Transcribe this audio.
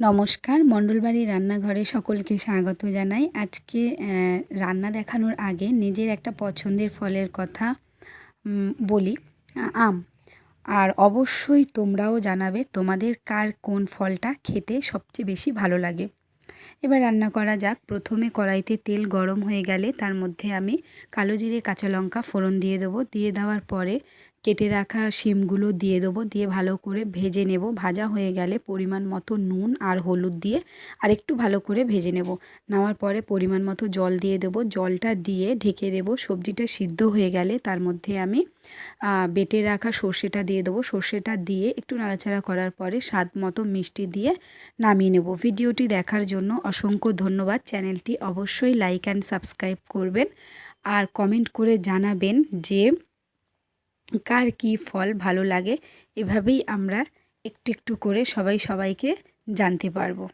নমস্কার, মণ্ডলবাড়ি রান্নাঘরে সকলকে স্বাগত জানাই। আজকে রান্না দেখানোর আগে নিজের একটা পছন্দের ফলের কথা বলি, আম। আর অবশ্যই তোমরাও জানাবে তোমাদের কার কোন ফলটা খেতে সবচেয়ে বেশি ভালো লাগে। এবার রান্না করা যাক। প্রথমে কড়াইতে তেল গরম হয়ে গেলে তার মধ্যে আমি কালো জিরে কাঁচা লঙ্কা ফোড়ন দিয়ে দেবো। দিয়ে দেওয়ার পরে কেটে রাখা শিমগুলো দিয়ে দেবো, দিয়ে ভালো করে ভেজে নেব। ভাজা হয়ে গেলে পরিমাণ মতো নুন আর হলুদ দিয়ে আরেকটু ভালো করে ভেজে নেব। নেওয়ার পরে পরিমাণ মতো জল দিয়ে দেবো। জলটা দিয়ে ঢেকে দেবো। সবজিটা সিদ্ধ হয়ে গেলে তার মধ্যে আমি বেটে রাখা সর্ষেটা দিয়ে দেবো। সর্ষেটা দিয়ে একটু নাড়াচাড়া করার পরে স্বাদ মতো মিষ্টি দিয়ে নামিয়ে নেব। ভিডিওটি দেখার জন্য অসংখ্য ধন্যবাদ। চ্যানেলটি অবশ্যই লাইক অ্যান্ড সাবস্ক্রাইব করবেন আর কমেন্ট করে জানাবেন যে কার কী ফল ভালো লাগে। এভাবেই আমরা একটু একটু করে সবাইকে জানতে পারবো।